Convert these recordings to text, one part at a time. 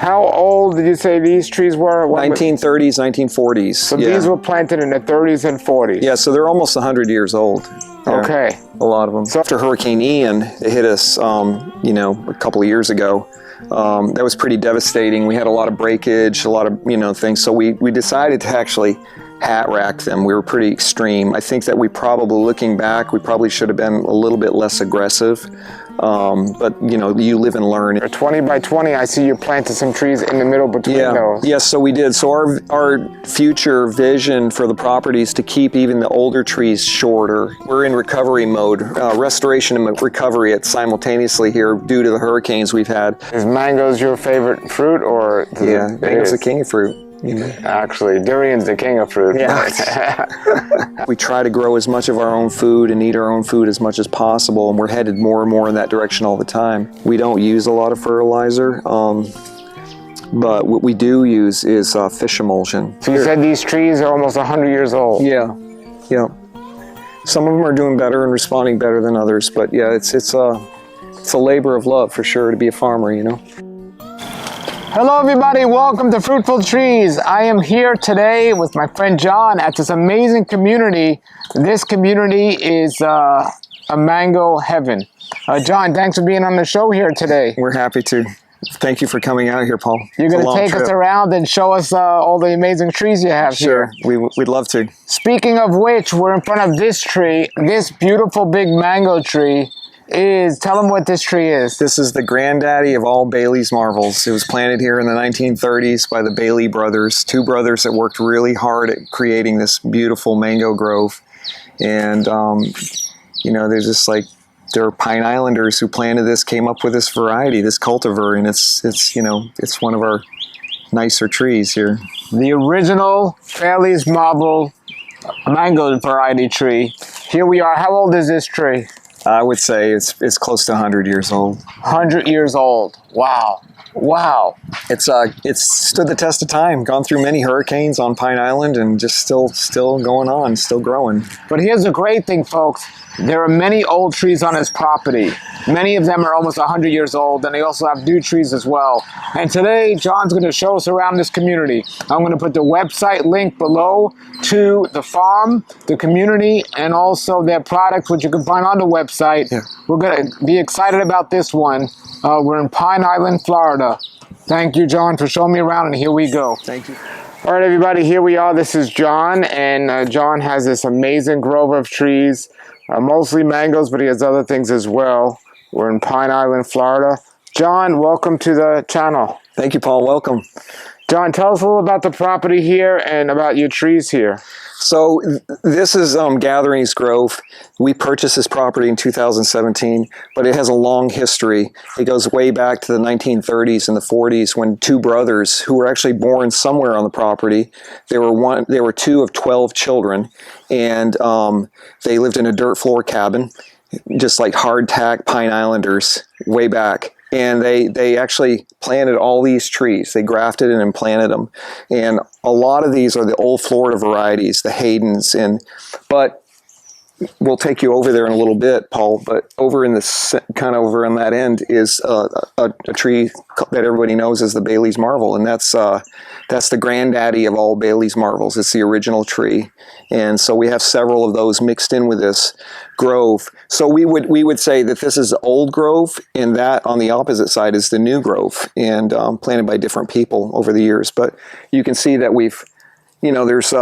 How old did you say these trees were? 1930s, 1940s. So these were planted in the 30s and 40s? Yeah, so they're almost 100 years old. Okay. A lot of them. So after Hurricane Ian, it hit us, you know, a couple of years ago. That was pretty devastating. We had a lot of breakage, a lot of, you know, things. So we decided to actually hat rack them. We were pretty extreme. I think that we probably, looking back, we probably should have been a little bit less aggressive. But you know, you live and learn. 20 by 20, I see you planted some trees in the middle between those. Yes, so we did. So our future vision for the property is to keep even the older trees shorter. We're in recovery mode, restoration and recovery simultaneously here due to the hurricanes we've had. Is mangoes your favorite fruit, or? Yeah, mango's the king of fruit. Actually, durian's the king of fruit. Yeah. We try to grow as much of our own food and eat our own food as much as possible, and we're headed more and more in that direction all the time. We don't use a lot of fertilizer, but what we do use is fish emulsion. So you said these trees are almost 100 years old? Yeah, yeah. Some of them are doing better and responding better than others, but yeah, it's a labor of love for sure to be a farmer, you know. Hello everybody, welcome to Fruitful Trees. I am here today with my friend John at this amazing community. This community is a mango heaven. John, thanks for being on the show here today. We're happy to. Thank you for coming out here, Paul. You're going to take us around and show us all the amazing trees you have here. Sure, we'd love to. Speaking of which, we're in front of this tree, this beautiful big mango tree. Tell them what this tree is. This is the granddaddy of all Bailey's marvels. It was planted here in the 1930s by the Bailey brothers, two brothers that worked really hard at creating this beautiful mango grove. And, you know, they're just like, they're Pine Islanders who planted this, came up with this variety, this cultivar, and it's you know, it's one of our nicer trees here. The original Bailey's marvel mango variety tree. Here we are. How old is this tree? I would say it's close to 100 years old. 100 years old. Wow. Wow. It's stood the test of time, gone through many hurricanes on Pine Island, and just still going on, still growing. But here's the great thing, folks. There are many old trees on his property. Many of them are almost 100 years old, and they also have new trees as well. And today, John's going to show us around this community. I'm going to put the website link below to the farm, the community, and also their products, which you can find on the website. Yeah. We're going to be excited about this one. We're in Pine Island, Florida. Thank you, John, for showing me around, and here we go. Thank you. All right, everybody, here we are. This is John, and John has this amazing grove of trees. Mostly mangoes, but he has other things as well. We're in Pine Island, Florida. John, welcome to the channel. Thank you, Paul. Welcome. John, tell us a little about the property here and about your trees here. So this is Gatherings Grove. We purchased this property in 2017, but it has a long history. It goes way back to the 1930s and the 40s when two brothers who were actually born somewhere on the property, they were two of 12 children, and they lived in a dirt floor cabin, just like hardtack Pine Islanders way back. And they actually planted all these trees. They grafted and planted them. And a lot of these are the old Florida varieties, the Haydens. But we'll take you over there in a little bit, Paul. But over in the kind of over on that end is a tree that everybody knows as the Bailey's Marvel, and that's the granddaddy of all Bailey's Marvels. It's the original tree, and so we have several of those mixed in with this grove. So we would say that this is the old grove, and that on the opposite side is the new grove, and planted by different people over the years. But you can see that we've, you know, there's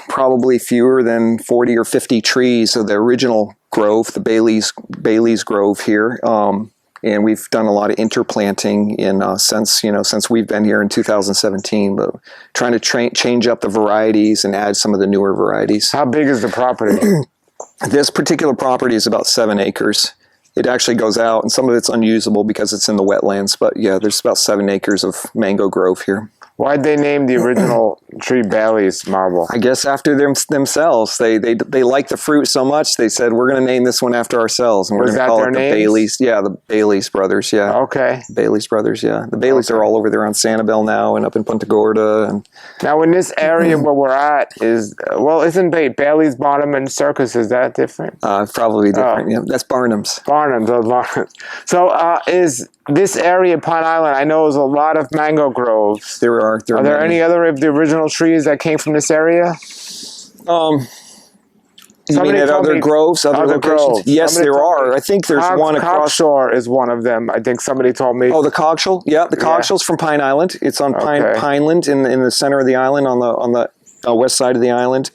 probably fewer than 40 or 50 trees of the original grove, the Bailey's Grove here. And we've done a lot of interplanting since we've been here in 2017, but trying to change up the varieties and add some of the newer varieties. How big is the property? This particular property is about 7 acres. It actually goes out, and some of it's unusable because it's in the wetlands, but yeah, there's about 7 acres of mango grove here. Why'd they name the original tree Bailey's marble? I guess after themselves. They like the fruit so much, they said, we're going to name this one after ourselves. And we're going to call it the Baileys. Yeah, the Baileys brothers, yeah. Okay. Baileys brothers, yeah. The Baileys are all over there on Sanibel now and up in Punta Gorda. And now, in this area where we're at is, well, isn't Bailey's Bottom and Circus, is that different? Probably different, yeah. That's Barnum's. Barnum's, Barnum's. So is this area, Pine Island, I know there's a lot of mango groves. There are. Are there any other of the original trees that came from this area? You mean at other groves, other locations? Groves. Yes, there are. I think there's one across. Cockshore is one of them. I think somebody told me. Oh, the Coggeshall? Yeah, the Coggeshall's from Pine Island. It's on Pineland in the center of the island, on the west side of the island.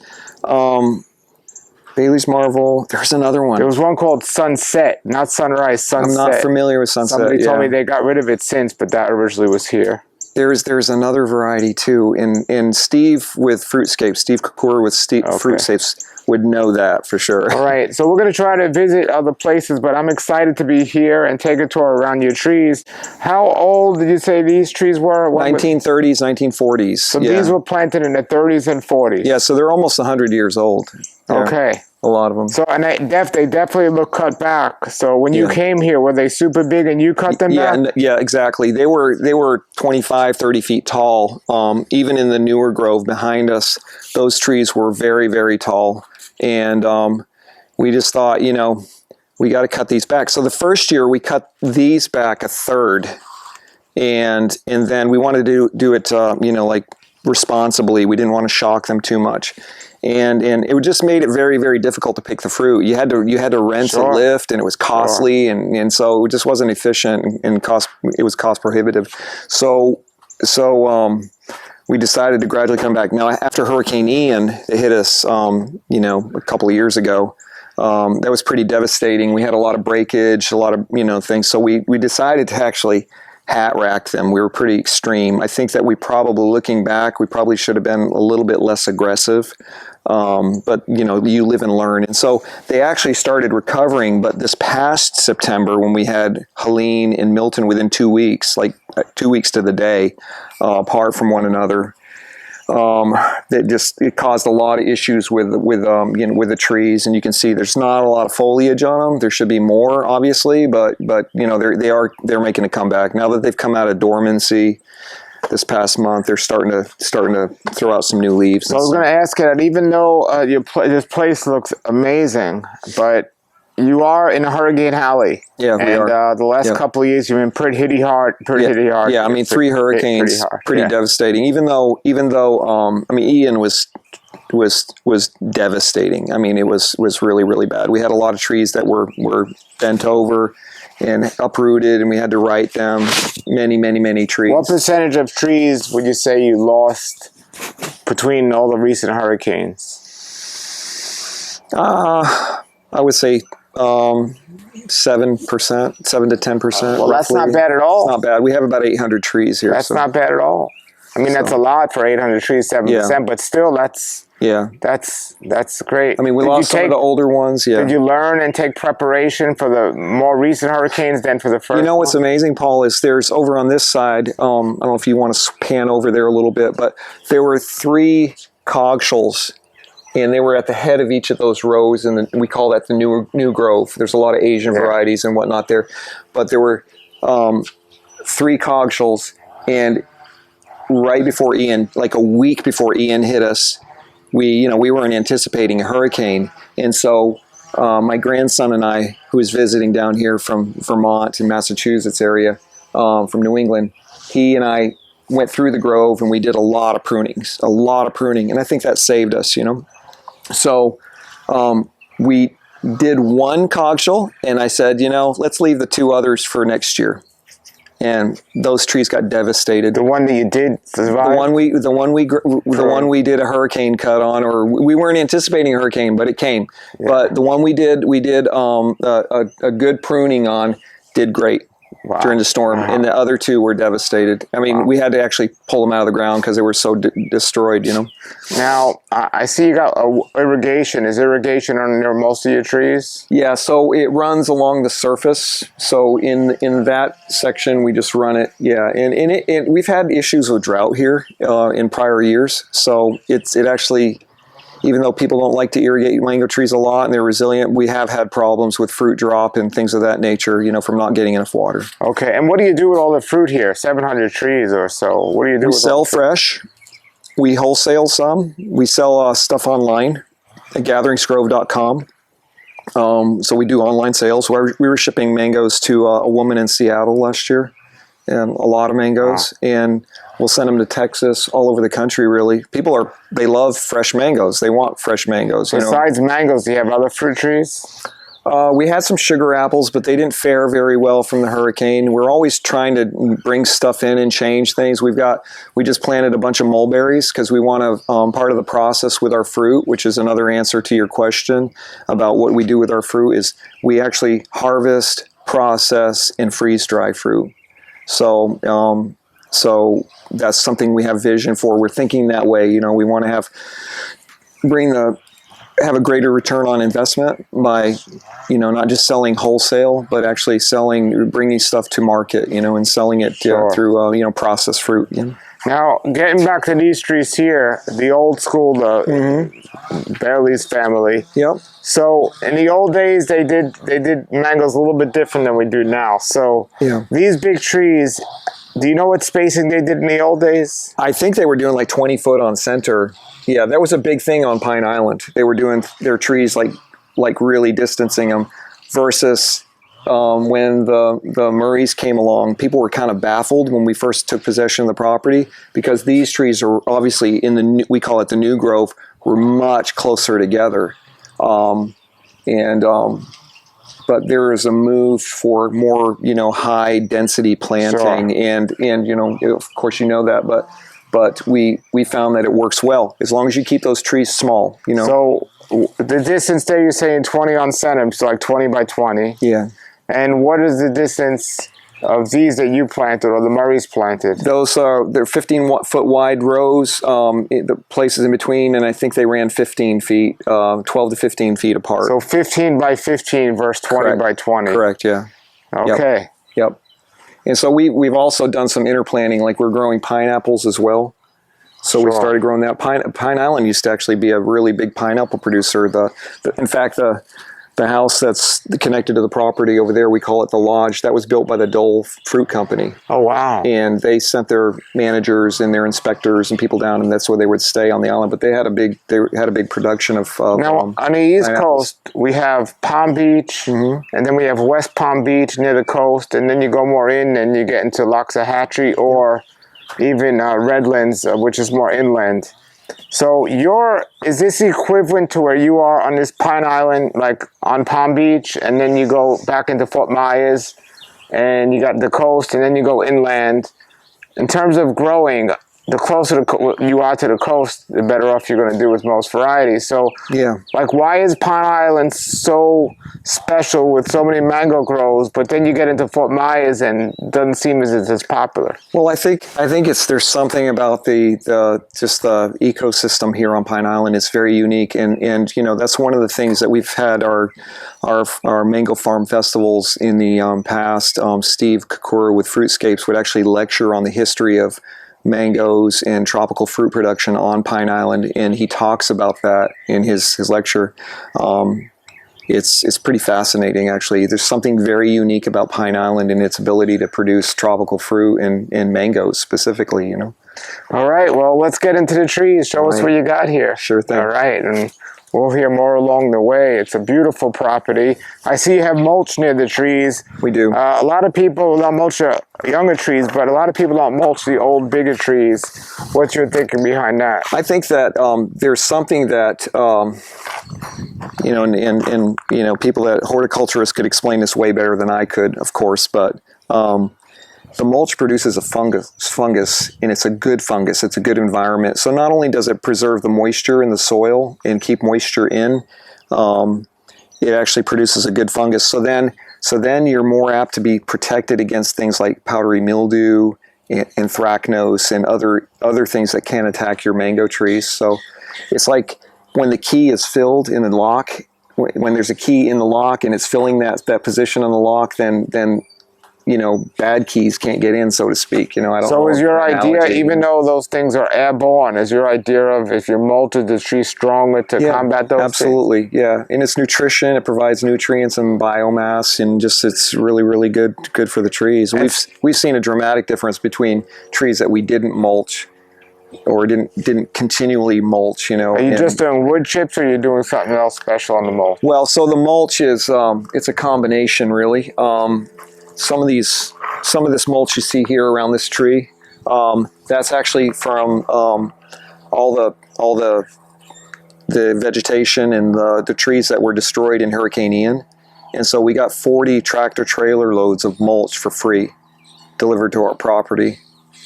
Bailey's Marvel. There's another one. There was one called Sunset, not Sunrise. Sunset. I'm not familiar with Sunset. Somebody told me they got rid of it since, but that originally was here. There's another variety too. In Steve with Fruitscapes, Steve Kapoor with Fruitscapes would know that for sure. All right, so we're going to try to visit other places, but I'm excited to be here and take a tour around your trees. How old did you say these trees were? 1930s, 1940s. So these were planted in the 30s and 40s. Yeah, so they're almost 100 years old. Okay. A lot of them. So, and they definitely look cut back. So when you came here, were they super big and you cut them back? Yeah, exactly. They were 25, 30 feet tall. Even in the newer grove behind us, those trees were very, very tall. And we just thought, we got to cut these back. So the first year we cut these back a third. And then we wanted to do it, like responsibly. We didn't want to shock them too much. And it just made it very, very difficult to pick the fruit. You had to rent a lift, and it was costly, and so it just wasn't efficient, and it was cost prohibitive. So we decided to gradually come back. Now, after Hurricane Ian, it hit us, a couple of years ago. That was pretty devastating. We had a lot of breakage, a lot of things. So we decided to actually hat rack them. We were pretty extreme. I think that looking back, we probably should have been a little bit less aggressive. But you live and learn. And so they actually started recovering. But this past September, when we had Helene and Milton within 2 weeks, like 2 weeks to the day, apart from one another, it caused a lot of issues with the trees. And you can see there's not a lot of foliage on them. There should be more, obviously, but they're making a comeback now that they've come out of dormancy. This past month, they're starting to throw out some new leaves. So I was going to ask you that, even though this place looks amazing, but you are in a Hurricane Alley. Yeah, we are. And the last couple of years, you've been pretty hard. Yeah, I mean, 3 hurricanes, pretty devastating. Even though, Ian was devastating. I mean, it was really, really bad. We had a lot of trees that were bent over and uprooted, and we had to right them. Many trees. What percentage of trees would you say you lost between all the recent hurricanes? I would say 7%, 7 to 10%. Well, that's not bad at all. It's not bad. We have about 800 trees here. That's not bad at all. I mean, that's a lot for 800 trees, 7%, but still, that's great. I mean, we lost some of the older ones. Yeah. Did you learn and take preparation for the more recent hurricanes than for the first? You know what's amazing, Paul, is there's over on this side. I don't know if you want to pan over there a little bit, but there were 3 Coggshalls, and they were at the head of each of those rows, and we call that the new grove. There's a lot of Asian varieties and whatnot there, but there were 3 Coggshalls, and right before Ian, like a week before Ian hit us, we weren't anticipating a hurricane. And so my grandson and I, who was visiting down here from Vermont and Massachusetts area, from New England, he and I went through the grove, and we did a lot of pruning. And I think that saved us, So we did 1 Coggeshall, and I said, let's leave the 2 others for next year. And those trees got devastated. The one that you did survive? The one we did a hurricane cut on, or we weren't anticipating a hurricane, but it came. Yeah. But the one we did a good pruning on, did great. during the storm, and the other two were devastated. I mean, we had to actually pull them out of the ground because they were so destroyed, you know. Now, I see you got irrigation. Is irrigation under most of your trees? Yeah, so it runs along the surface. So in that section, we just run it. Yeah, and we've had issues with drought here in prior years. So it actually, even though people don't like to irrigate mango trees a lot and they're resilient, we have had problems with fruit drop and things of that nature, you know, from not getting enough water. Okay, and what do you do with all the fruit here? 700 trees or so. What do you do? We sell fresh. We wholesale some. We sell stuff online at gatheringsgrove.com. So we do online sales. We were shipping mangoes to a woman in Seattle last year, and a lot of mangoes. Wow. And we'll send them to Texas, all over the country, really. They love fresh mangoes. They want fresh mangoes. Besides mangoes, do you have other fruit trees? We had some sugar apples, but they didn't fare very well from the hurricane. We're always trying to bring stuff in and change things. We just planted a bunch of mulberries because we want to, part of the process with our fruit, which is another answer to your question about what we do with our fruit, is we actually harvest, process, and freeze dry fruit. So that's something we have vision for. We're thinking that way. You know, we want to have a greater return on investment by, you know, not just selling wholesale, but actually bringing stuff to market, you know, and selling it through, processed fruit. You know? Now, getting back to these trees here, the old school, the Bailey's family. Yep. So in the old days, they did mangoes a little bit different than we do now. So these big trees, do you know what spacing they did in the old days? I think they were doing like 20 foot on center. Yeah, that was a big thing on Pine Island. They were doing their trees like really distancing them, versus when the Murrays came along, people were kind of baffled when we first took possession of the property, because these trees are obviously we call it the new grove, were much closer together. But there is a move for more, you know, high density planting, and you know, of course you know that, but we found that it works well as long as you keep those trees small, you know. So the distance there, you're saying 20 on center, so like 20 by 20. Yeah. And what is the distance of these that you planted or the Murrays planted? Those they're 15 foot wide rows, the places in between, and I think they ran 15 feet, 12 to 15 feet apart. So 15 by 15 versus 20 by 20. Correct, yeah. Okay. Yep. And so we've also done some interplanting, like we're growing pineapples as well. So we started growing that. Pine Island used to actually be a really big pineapple producer. In fact, the house that's connected to the property over there, we call it the Lodge. That was built by the Dole Fruit Company. Oh, wow. And they sent their managers and their inspectors and people down, and that's where they would stay on the island. But they had a big production of now, on the East Coast, we have Palm Beach, and then we have West Palm Beach near the coast, and then you go more in and you get into Loxahatchee or even Redlands, which is more inland. So is this equivalent to where you are on this Pine Island, like on Palm Beach, and then you go back into Fort Myers, and you got the coast, and then you go inland? In terms of growing, the closer you are to the coast, the better off you're going to do with most varieties. So, like, why is Pine Island so special with so many mango grows, but then you get into Fort Myers and it doesn't seem as it's as popular? Well, I think there's something about the ecosystem here on Pine Island. It's very unique, and you know, that's one of the things that we've had our mango farm festivals in the past. Steve Kakura with Fruitscapes would actually lecture on the history of mangoes and tropical fruit production on Pine Island, and he talks about that in his lecture. It's pretty fascinating, actually. There's something very unique about Pine Island and its ability to produce tropical fruit and mangoes specifically, you know. All right, well, let's get into the trees. Show us what you got here. Sure thing. All right, and we'll hear more along the way. It's a beautiful property. I see you have mulch near the trees. We do. A lot of people don't mulch younger trees, but a lot of people don't mulch the old, bigger trees. What's your thinking behind that? I think that there's something that, you know, and you know, people that horticulturists could explain this way better than I could, of course, but the mulch produces a fungus, and it's a good fungus. It's a good environment. So not only does it preserve the moisture in the soil and keep moisture in, it actually produces a good fungus. So then So then you're more apt to be protected against things like powdery mildew, anthracnose, and other things that can attack your mango trees. So it's like when the key is filled in the lock, when there's a key in the lock and it's filling that position on the lock, then bad keys can't get in, so to speak. I don't know. So is your idea, even though those things are airborne, is your idea of if you mulch the tree stronger to combat those absolutely, things? yeah. And it's nutrition. It provides nutrients and biomass, and just it's really, really good for the trees. We've seen a dramatic difference between trees that we didn't mulch or didn't continually mulch. Are you just doing wood chips, or are you doing something else special on the mulch? Well, so the mulch is it's a combination, really. Some of this mulch you see here around this tree, that's actually from all the vegetation and the trees that were destroyed in Hurricane Ian. And so we got 40 tractor trailer loads of mulch for free delivered to our property.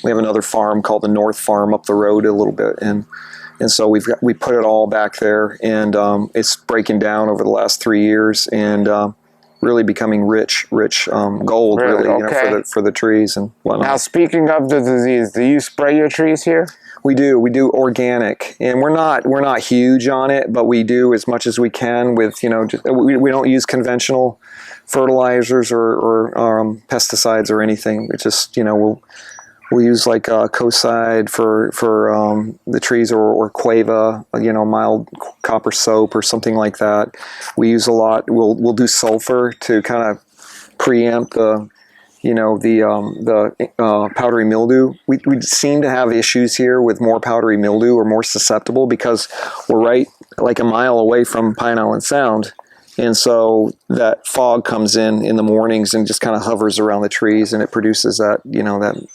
We have another farm called the North Farm up the road a little bit, and so we put it all back there, and it's breaking down over the last 3 years, and really becoming rich gold, really, for the trees and whatnot. Now, speaking of the disease, do you spray your trees here? We do organic, and we're not huge on it, but we do as much as we can with, we don't use conventional fertilizers or pesticides or anything. It's just, we'll use like Coside for the trees, or Quava, mild copper soap or something like that. We use a lot. We'll do sulfur to kind of preempt the powdery mildew. We seem to have issues here with more powdery mildew, or more susceptible, because we're right like a mile away from Pine Island Sound. And so that fog comes in the mornings and just kind of hovers around the trees, and it produces that, that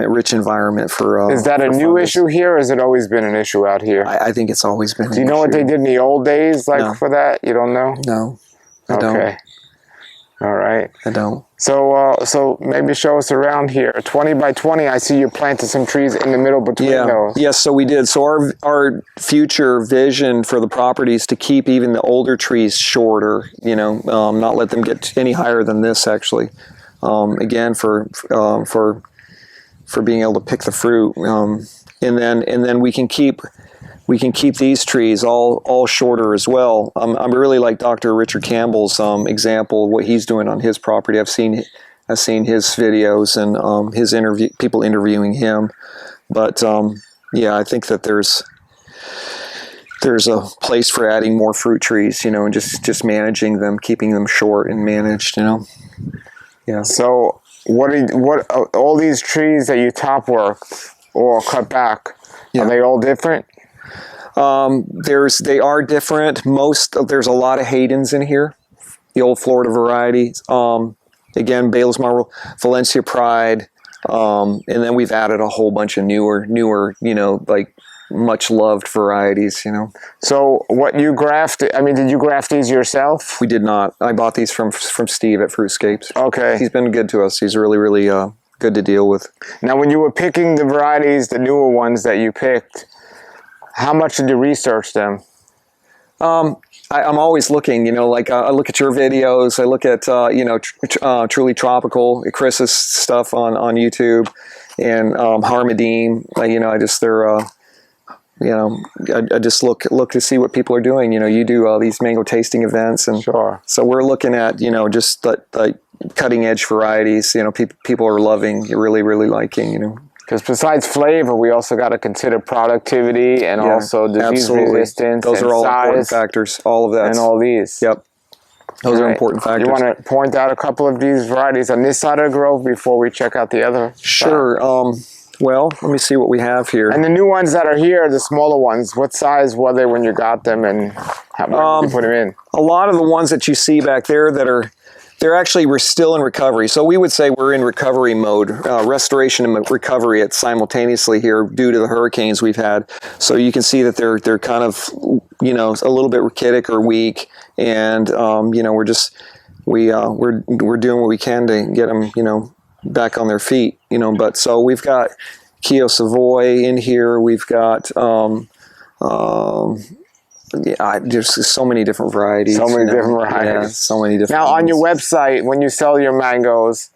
rich environment for. Is that a new issue here, or has it always been an issue out here? I think it's always been. Do you know what they did in the old days, for that? You don't know? No, I don't. Okay. All right. I don't. So maybe show us around here. 20 by 20. I see you planted some trees in the middle between those. Yes, so we did. So our future vision for the property is to keep even the older trees shorter. Not let them get any higher than this, actually. Again, for being able to pick the fruit, and then we can keep these trees all shorter as well. I'm really like Dr. Richard Campbell's example of what he's doing on his property. I've seen his videos and his people interviewing him, but I think that there's a place for adding more fruit trees, and just managing them, keeping them short and managed, Yeah. So what all these trees that you top worked or cut back, are they all different? They are different. There's a lot of Haydens in here, the old Florida varieties. Again, Bales Marble, Valencia Pride, and then we've added a whole bunch of newer, like much loved varieties. So what you grafted? I mean, did you graft these yourself? We did not. I bought these from Steve at Fruitscapes. Okay. He's been good to us. He's really, really good to deal with. Now, when you were picking the varieties, the newer ones that you picked, how much did you research them? I'm always looking, like I look at your videos, I look at, Truly Tropical, Chris's stuff on YouTube, and Harmadeem, I just look to see what people are doing. You do these mango tasting events, and sure. So we're looking at, just the cutting edge varieties, people are loving, really, really liking, Because besides flavor, we also got to consider productivity and also disease resistance. Those are all size, important factors. All of that. And all these. Yep. Those are important factors. You want to point out a couple of these varieties on this side of the grove before we check out the other? Sure. Well, let me see what we have here. And the new ones that are here, the smaller ones, what size were they when you got them, and how did you put them in? A lot of the ones that you see back there we're still in recovery. So we would say we're in recovery mode, restoration and recovery at simultaneously here due to the hurricanes we've had. So you can see that they're kind of, a little bit rachitic or weak. And, we're doing what we can to get them, back on their feet, but so we've got Keo Savoy in here. We've got, There's so many different varieties. So many different varieties. Yeah, so many different Now, on your ones. website, when you sell your mangoes,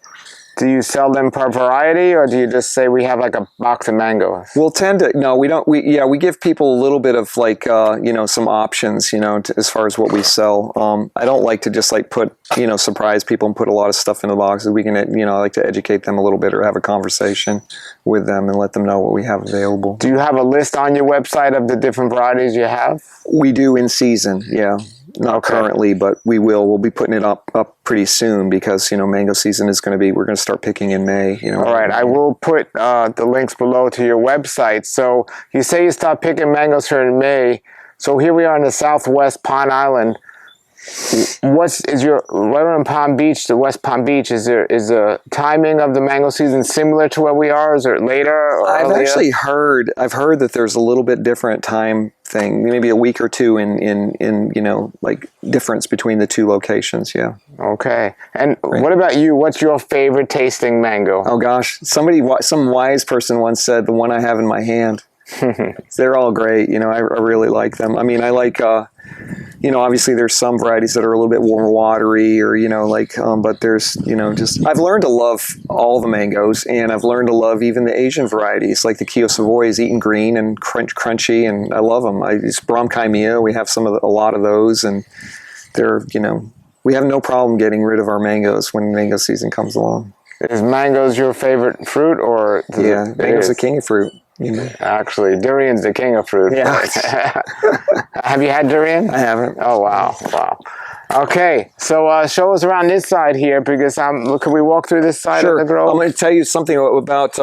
do you sell them per variety, or do you just say we have like a box of mangoes? We'll tend to, no, we don't, we give people a little bit of like, some options, as far as what we sell. I don't like to just like put, surprise people and put a lot of stuff in the boxes. We can, I like to educate them a little bit or have a conversation with them and let them know what we have available. Do you have a list on your website of the different varieties you have? We do in season, yeah. Not currently, but we will. We'll be putting it up pretty soon because, mango season is going to be, we're going to start picking in May. All right. I will put the links below to your website. So you say you start picking mangoes here in May. So here we are in the southwest Pine Island. We're in Palm Beach, the West Palm Beach. Is the timing of the mango season similar to where we are? Is it later or I've earlier? actually heard that there's a little bit different time thing, maybe a week or two in like difference between the two locations. Yeah. Okay. And what about you? What's your favorite tasting mango? Oh gosh, some wise person once said the one I have in my hand. They're all great. I really like them. I mean, I like, obviously there's some varieties that are a little bit more watery or, but there's, I've learned to love all the mangoes, and I've learned to love even the Asian varieties, like the Kyo Savoy is eaten green and crunchy, and I love them. It's Brahmkimia, we have a lot of those, and they're, we have no problem getting rid of our mangoes when mango season comes along. Is mangoes your favorite fruit, or? Yeah, mango's the king of fruit. Actually, durian's the king of fruit. Yeah. Have you had durian? I haven't. Oh, wow. Wow. Okay, so show us around this side here, because can we walk through this side of the grove? I'm going to tell you something about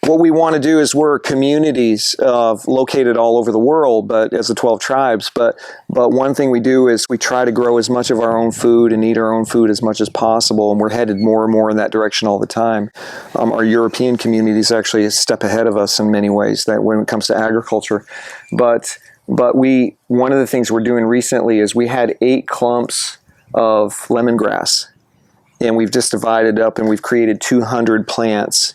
what we want to do. Is we're communities located all over the world, but as the 12 tribes. But one thing we do is we try to grow as much of our own food and eat our own food as much as possible, and we're headed more and more in that direction all the time. Our European community is actually a step ahead of us in many ways that when it comes to agriculture. But one of the things we're doing recently is we had 8 clumps of lemongrass, and we've just divided up and we've created 200 plants,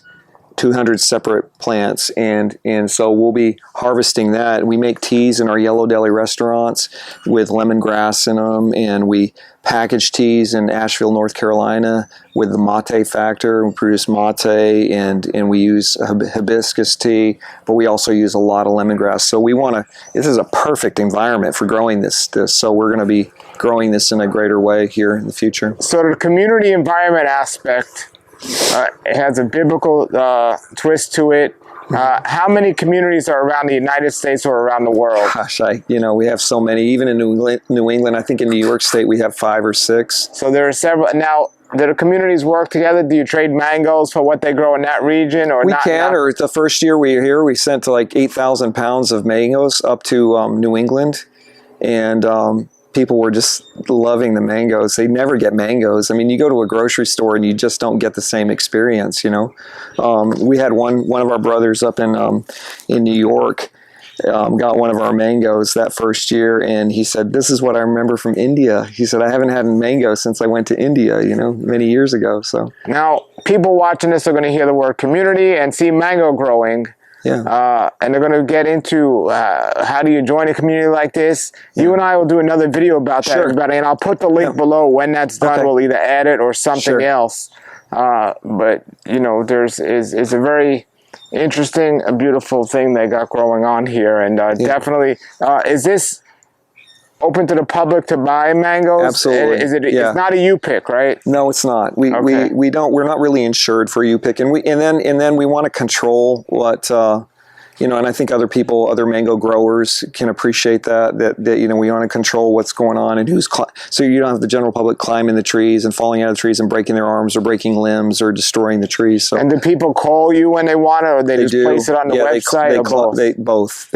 200 separate plants, and so we'll be harvesting that. We make teas in our Yellow Deli restaurants with lemongrass in them, and we package teas in Asheville, North Carolina with the mate factor. We produce mate, and we use hibiscus tea, but we also use a lot of lemongrass. So this is a perfect environment for growing this. So we're going to be growing this in a greater way here in the future. So the community environment aspect, it has a biblical twist to it. How many communities are around the United States or around the world? Gosh, we have so many. Even in New England, I think in New York State we have 5 or 6. So there are several. Now, do the communities work together? Do you trade mangoes for what they grow in that region, or not? Or the first year we were here, we sent like 8,000 pounds of mangoes up to New England, and people were just loving the mangoes. They never get mangoes. I mean, you go to a grocery store and you just don't get the same experience, We had one of our brothers up in New York, got one of our mangoes that first year, and he said, "This is what I remember from India." He said, "I haven't had a mango since I went to India, many years ago." So now, people watching this are going to hear the word community and see mango growing. Yeah. And they're going to get into how do you join a community like this. Yeah. You and I will do another video about that, everybody, and I'll put the link below. When that's done, we'll either add it or something else. But, it's a very interesting, a beautiful thing they got growing on here. And definitely, is this open to the public to buy mangoes? Absolutely. It's not a U-pick, right? No, it's not. We're not really insured for U-pick, and then we want to control what and I think other mango growers can appreciate that we want to control what's going on and so you don't have the general public climbing the trees and falling out of the trees and breaking their arms or breaking limbs or destroying the trees. So. And do people call you when they want it, or they just place it on the website? Both.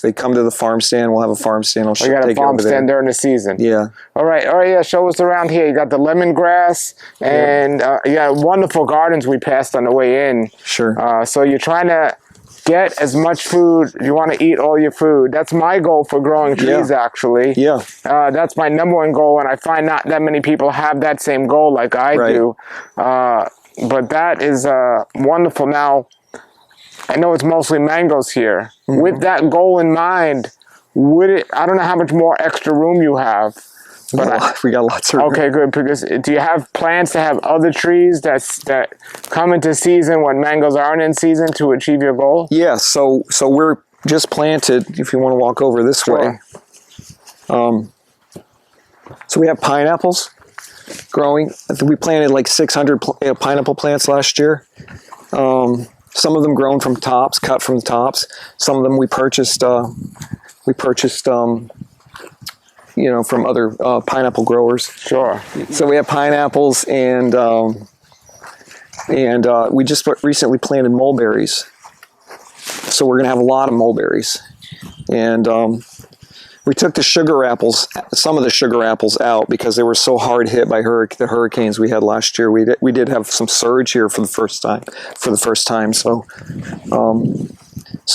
They come to the farm stand. We'll have a farm stand. You got a farm stand during the season. Yeah. All right. Yeah. Show us around here. You got the lemongrass, and wonderful gardens we passed on the way in. Sure. So you're trying to get as much food. You want to eat all your food. That's my goal for growing trees, actually. Yeah. That's my number one goal, and I find not that many people have that same goal like I do. But that is wonderful. Now, I know it's mostly mangoes here. Mm-hmm. With that goal in mind, would it, I don't know how much more extra room you have, but we got lots of room. okay, good. Because do you have plans to have other trees that come into season when mangoes aren't in season to achieve your goal? Yeah, so we're just planted, if you want to walk over this Sure. way. So we have pineapples growing. I think we planted like 600 pineapple plants last year. Some of them grown from tops, cut from the tops. Some of them we purchased you know, from other pineapple growers. Sure. So we have pineapples, and we just recently planted mulberries. So we're going to have a lot of mulberries. And we took the sugar apples, some of the sugar apples out because they were so hard hit by the hurricanes we had last year. We did have some surge here for the first time. So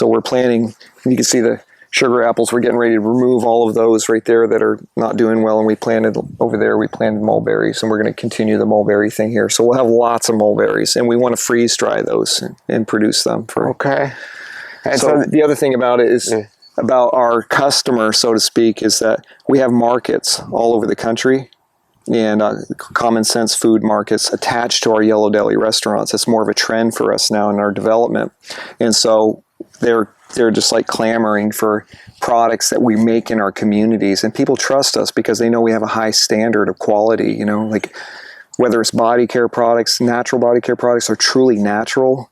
we're planting, you can see the sugar apples. We're getting ready to remove all of those right there that are not doing well. And we planted over there, we planted mulberries, and we're going to continue the mulberry thing here. So we'll have lots of mulberries, and we want to freeze dry those and produce them. Okay. And so the other thing about it is, about our customer, so to speak, is that we have markets all over the country, and common sense food markets attached to our Yellow Deli restaurants. It's more of a trend for us now in our development. And so they're just like clamoring for products that we make in our communities, and people trust us because they know we have a high standard of quality, you know, like whether it's body care products, natural body care products, or truly natural,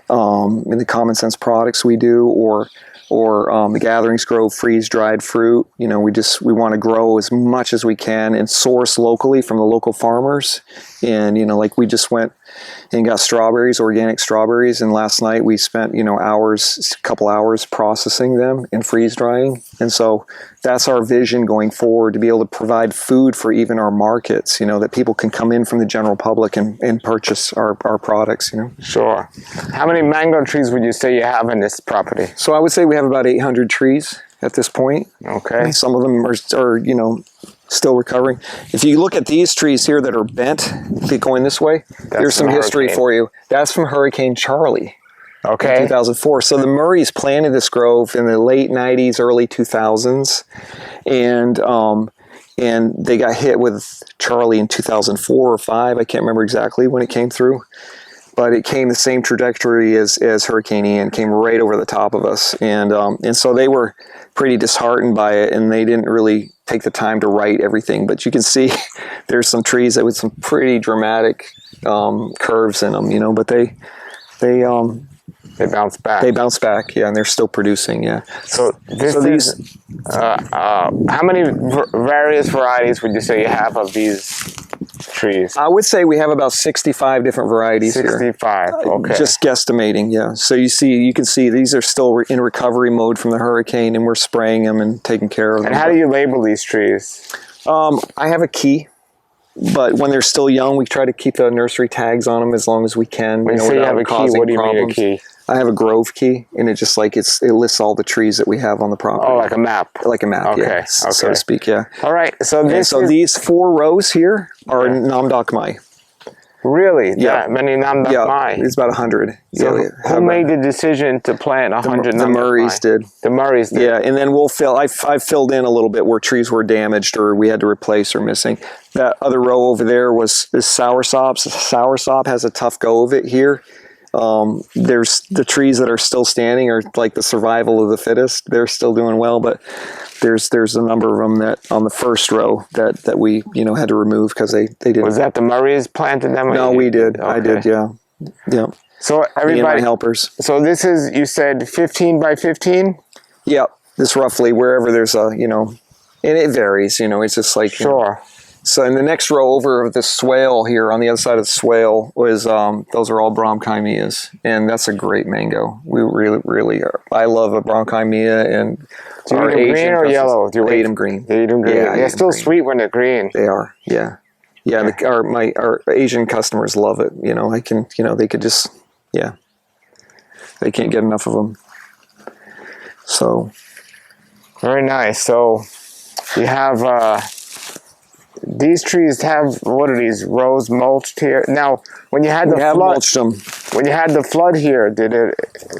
in the common sense products we do, or the Gatherings grow freeze-dried fruit. You know, we want to grow as much as we can and source locally from the local farmers. And, you know, like we just went and got strawberries, organic strawberries, and last night we spent, you know, a couple hours processing them and freeze-drying. And so that's our vision going forward, to be able to provide food for even our markets, you know, that people can come in from the general public and purchase our products, you know. Sure. How many mango trees would you say you have in this property? So I would say we have about 800 trees at this point. Okay. And some of them are, you know, still recovering. If you look at these trees here that are bent, going this way, there's some history for you. That's from Hurricane Charlie. Okay. In 2004. So the Murrays planted this grove in the late 90s, early 2000s, and they got hit with Charlie in 2004 or 5. I can't remember exactly when it came through, but it came the same trajectory as Hurricane Ian, came right over the top of us, and so they were pretty disheartened by it, and they didn't really take the time to right everything. But you can see there's some trees that with some pretty dramatic curves in them, you know, but they bounce back. They bounce back, yeah, and they're still producing, yeah. So these, how many various varieties would you say you have of these trees? I would say we have about 65 different varieties 65, here. okay. Just guesstimating, yeah. So you can see these are still in recovery mode from the hurricane, and we're spraying them and taking care of them. And how do you label these trees? I have a key. But when they're still young, we try to keep the nursery tags on them as long as we can. When you say you have a key, what do you mean a key? I have a grove key, and it just like it lists all the trees that we have on the property. Oh, like a map. Like a map, okay. yeah, Okay. so to speak, yeah. All right, so these 4 rows here are Namdok Mai. Really? Yeah. That many Namdok Mai? It's about 100. So who made the decision to plant 100 Namdok Mai? The Murrays did. The Murrays did. Yeah, and then we'll fill. I've filled in a little bit where trees were damaged or we had to replace or missing. That other row over there is soursop. Soursop has a tough go of it here. There's the trees that are still standing are like the survival of the fittest. They're still doing well, but there's a number of them that on the first row that we had to remove because they didn't. Was that the Murrays planted them? No, we did. Okay. I did. Yeah. So everybody helpers. So this is, you said 15 by 15. Yeah, this roughly wherever there's a and it varies. It's just like sure. So in the next row over of the swale here, on the other side of the swale, was those are all bronchimeias, and that's a great mango. We really are. I love a bronchimea, and do you eat them green or yellow? Do you eat them green? They eat them green. Yeah, they're still sweet when they're green. They are. Yeah. Our Asian customers love it. I can. They could just. Yeah. They can't get enough of them. So. Very nice. So you have. These trees have, what are these, rows mulched here? Now, when you had the flood, mulched them. When you had the flood here, did it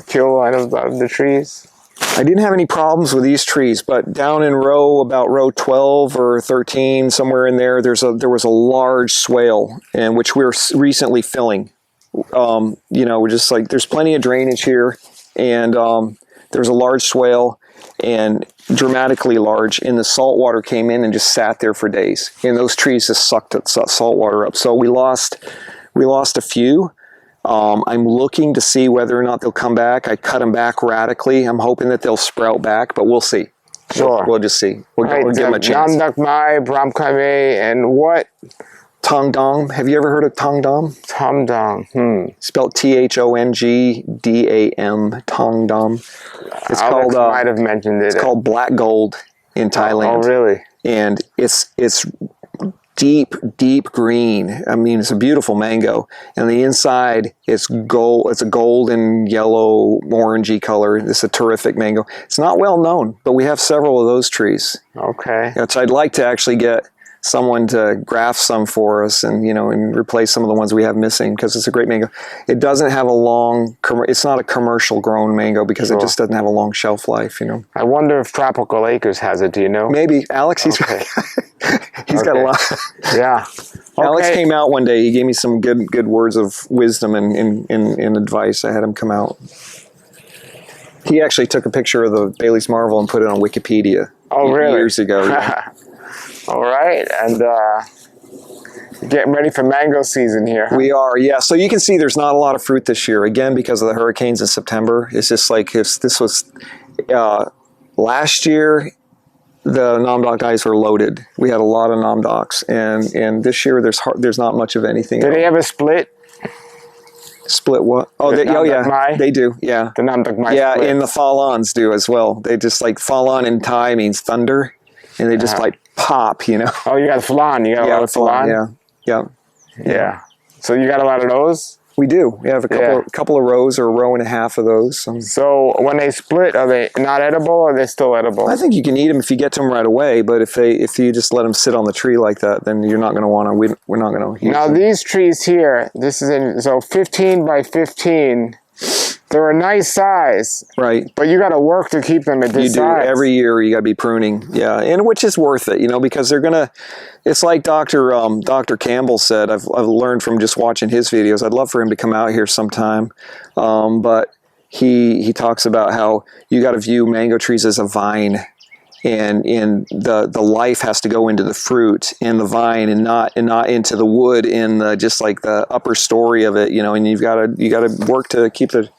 kill one of the trees? I didn't have any problems with these trees, but down in about row 12 or 13, somewhere in there, there was a large swale, and which we're recently filling. We're just like, there's plenty of drainage here, and there's a large swale, and dramatically large, and the salt water came in and just sat there for days, and those trees just sucked the salt water up. So we lost a few. I'm looking to see whether or not they'll come back. I cut them back radically. I'm hoping that they'll sprout back, but we'll see. Sure. We'll just see. We'll give them a chance. Nam Dak Mai, Bram Kame, and what? Tong Dong. Have you ever heard of Tong Dong? Tom Dong. Spelled THONGDAM. Tong Dong. It's Alex might have mentioned it. It's called black gold in Thailand. Oh, really? And it's deep green. I mean, it's a beautiful mango. And the inside, it's gold. It's a golden, yellow, orangey color. It's a terrific mango. It's not well known, but we have several of those trees. Okay. Which I'd like to actually get someone to graft some for us and replace some of the ones we have missing, because it's a great mango. It doesn't have it's not a commercial grown mango because it just doesn't have a long shelf life, I wonder if Tropical Acres has it, do you know? Maybe. Alex, he's got a lot. Yeah. Alex came out one day. He gave me some good words of wisdom and advice. I had him come out. He actually took a picture of the Bailey's Marvel and put it on Wikipedia. Oh, really? Years ago. Yeah. All right, and getting ready for mango season here. Huh? We are, yeah. So you can see there's not a lot of fruit this year, again, because of the hurricanes in September. It's just like if this was last year, the Nam Doc dice were loaded. We had a lot of Nam Docs, and this year there's not much of anything. Do they have a split? Split what? Oh, yeah, they do. Yeah, the Nam Doc Mai. Yeah, split. and the Falans do as well. They just like Falan in Thai means thunder, and they just like pop, Oh, you got flan. You got a lot of flan. Yeah. So you got a lot of those. We do. We have a couple of rows, or a row and a half of those. So when they split, are they not edible, or are they still edible? I think you can eat them if you get to them right away. But if you just let them sit on the tree like that, then you're not going to want to. We're not going to. Now these trees here, this is 15 by 15. They're a nice size, right? But you got to work to keep them at this size. Do every year. You got to be pruning, and which is worth it, because they're gonna. It's like Dr. Campbell said. I've learned from just watching his videos. I'd love for him to come out here sometime, but he talks about how you got to view mango trees as a vine, and the life has to go into the fruit and the vine, and not into the wood in just like the upper story of it, and you got to work to keep the.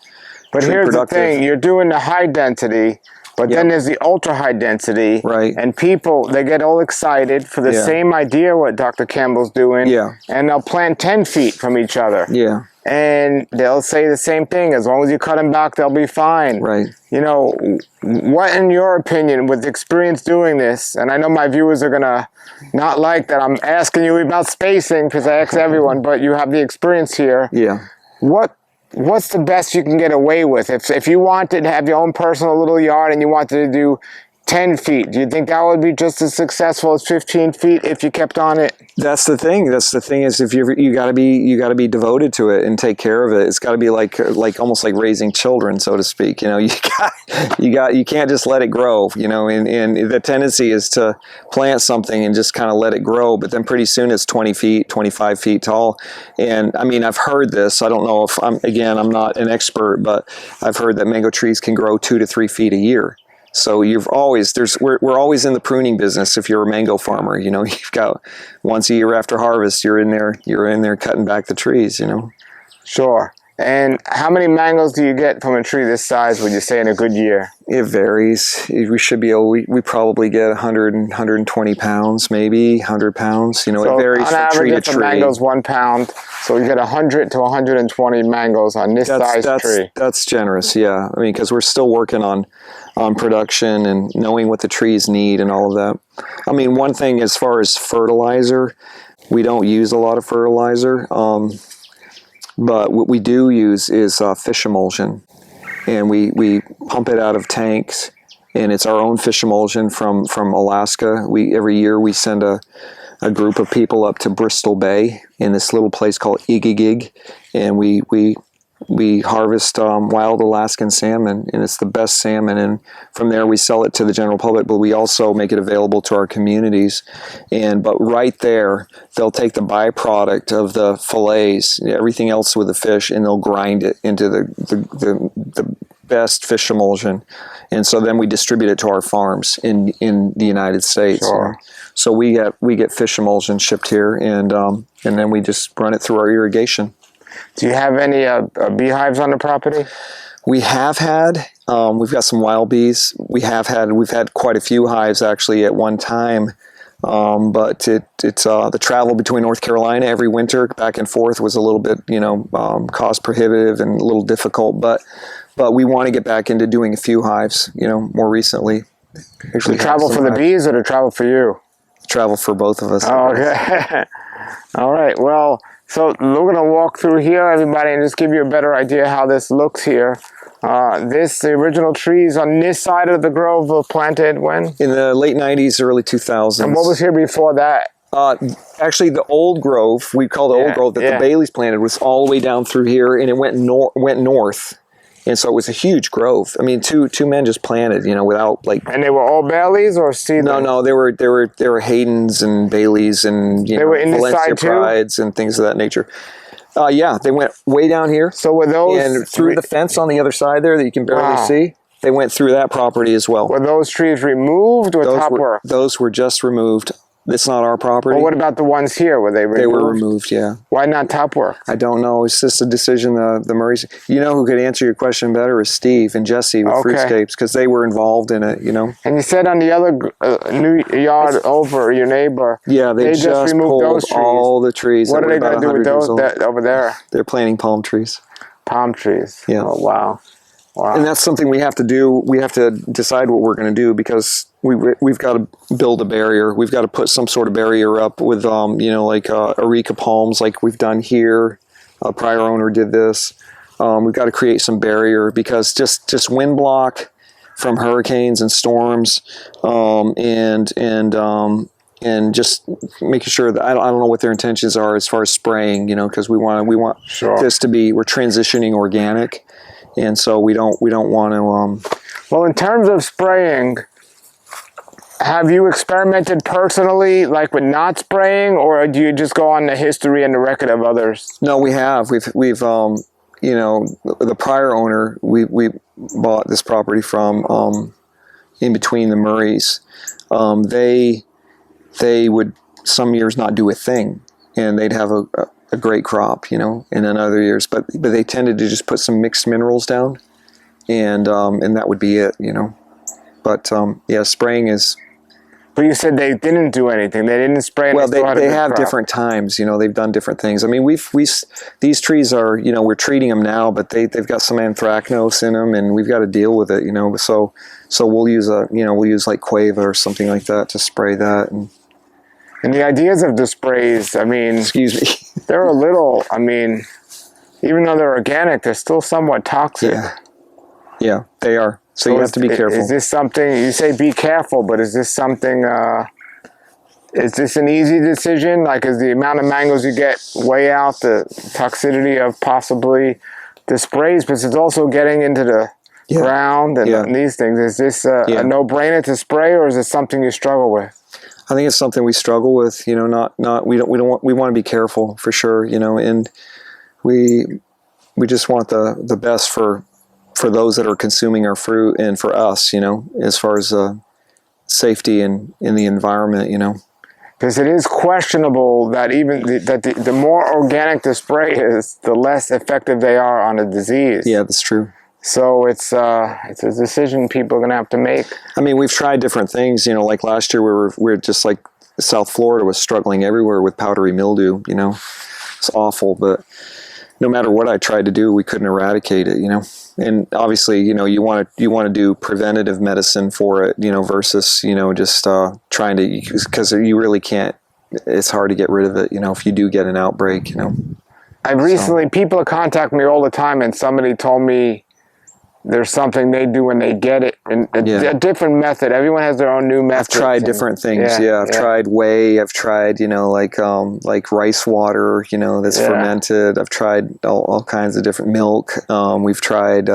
But here's the thing, you're doing the high density, but then there's the ultra high density. Right. And people, they get all excited for the same idea what Dr. Campbell's doing. Yeah. And they'll plant 10 feet from each other. Yeah. And they'll say the same thing, as long as you cut them back, they'll be fine. Right. What, in your opinion, with experience doing this, and I know my viewers are going to not like that I'm asking you about spacing, because I ask everyone, but you have the experience here. Yeah. What's the best you can get away with? If you wanted to have your own personal little yard and you wanted to do 10 feet, do you think that would be just as successful as 15 feet if you kept on it? That's the thing. Is if you got to be devoted to it and take care of it. It's got to be like almost like raising children, so to speak. You can't just let it grow. And the tendency is to plant something and just kind of let it grow, but then pretty soon it's 20 feet, 25 feet tall. And I mean, I've heard this. I don't know if I'm not an expert, but I've heard that mango trees can grow 2 to 3 feet a year. So we're always in the pruning business. If you're a mango farmer, you've got once a year after harvest, you're in there cutting back the trees, Sure. And how many mangoes do you get from a tree this size, would you say, in a good year? It varies. We probably get 100 and 120 pounds, maybe 100 pounds. It varies from tree to tree. On average, if a mango's 1 pound, so you get 100 to 120 mangoes on this size tree. That's generous, yeah. I mean, because we're still working on production and knowing what the trees need and all of that. I mean, one thing as far as fertilizer, we don't use a lot of fertilizer. But what we do use is fish emulsion, and we pump it out of tanks, and it's our own fish emulsion from Alaska. Every year we send a group of people up to Bristol Bay in this little place called Igigig, and we we harvest wild Alaskan salmon, and it's the best salmon. And from there, we sell it to the general public, but we also make it available to our communities. But right there, they'll take the byproduct of the fillets, everything else with the fish, and they'll grind it into the best fish emulsion. And so then we distribute it to our farms in the United States. Sure. So we get fish emulsion shipped here, and then we just run it through our irrigation. Do you have any beehives on the property? We have had. We've got some wild bees. We've had quite a few hives actually at one time. But it's the travel between North Carolina every winter back and forth was a little bit, cost prohibitive and a little difficult. But we want to get back into doing a few hives, more recently. To travel for the bees or to travel for you? Travel for both of us. Oh, okay. All right. Well, so we're going to walk through here, everybody, and just give you a better idea how this looks here. The original trees on this side of the grove were planted when? In the late 90s, early 2000s. And what was here before that? Actually, the old grove, we call the old grove that the Baileys planted, was all the way down through here, and it went north. And so it was a huge grove. I mean, two men just planted, without like. And they were all Baileys or seedlings? No, they were Haydens and Baileys and they were in Valencia this side Prides and things of that nature. Yeah, they went way down here. So were those and through the fence on the other side there that you can barely see? They went through that property as well. Were those trees removed or top work? Those were just removed. It's not our property. Well, what about the ones here? Were they removed? They were removed, yeah. Why not top work? I don't know. It's just a decision the Murrays. Who could answer your question better is Steve and Jesse with Fruitscapes, because they were involved in it, And you said on the other new yard over, your neighbor. Yeah, they just removed those trees. All the trees. What are they going to do with those over there? They're planting palm trees. Palm trees. Yeah. Oh, wow. Wow. And that's something we have to do. We have to decide what we're going to do, because we've got to build a barrier. We've got to put some sort of barrier up with, like areca palms like we've done here. A prior owner did this. We've got to create some barrier, because just wind block from hurricanes and storms, and just making sure that I don't know what their intentions are as far as spraying, because we want this to be, we're transitioning organic. And so we don't want to. Well, in terms of spraying, have you experimented personally, like with not spraying, or do you just go on the history and the record of others? No, we have. We've the prior owner we bought this property from in between the Murrays. They would some years not do a thing, and they'd have a great crop, and then other years, but they tended to just put some mixed minerals down, and that would be it, But spraying is. But you said they didn't do anything. They didn't spray. Well, they have different times. They've done different things. I mean, these trees are, we're treating them now, but they've got some anthracnose in them, and we've got to deal with it, So we'll use like Quava or something like that to spray that. And the ideas of the sprays, I mean, excuse me, they're a little, even though they're organic, they're still somewhat toxic. Yeah, they are. So you have to be careful. Is this something, you say be careful, but is this something, is this an easy decision? Like, is the amount of mangoes you get way out the toxicity of possibly the sprays, but it's also getting into the ground and these things. Is this a no-brainer to spray, or is it something you struggle with? I think it's something we struggle with, we want to be careful for sure, and we just want the best for those that are consuming our fruit and for us, as far as safety and in the environment, Because it is questionable that even the more organic the spray is, the less effective they are on a disease. Yeah, that's true. So it's a decision people are going to have to make. I mean, we've tried different things, like last year we were just like South Florida was struggling everywhere with powdery mildew, It's awful, but no matter what I tried to do, we couldn't eradicate it, And obviously, you want to do preventative medicine for it, versus, just trying to, because you really can't, it's hard to get rid of it, if you do get an outbreak, I've recently, people contact me all the time, and somebody told me there's something they do when they get it, and a different method. Everyone has their own new method. I've tried different things. I've tried whey. I've tried, like rice water, that's fermented. I've tried all kinds of different milk. We've tried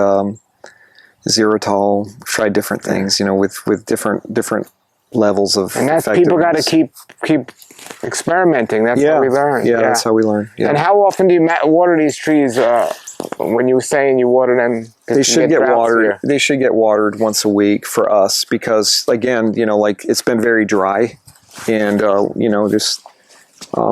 xylitol. We've tried different things, with different levels of. And that's people got to keep experimenting. That's how we learn. Yeah, that's how we learn. Yeah. And how often do you water these trees? When you were saying you water them, they should get watered. Here? They should get watered once a week for us because, again, it's been very dry, and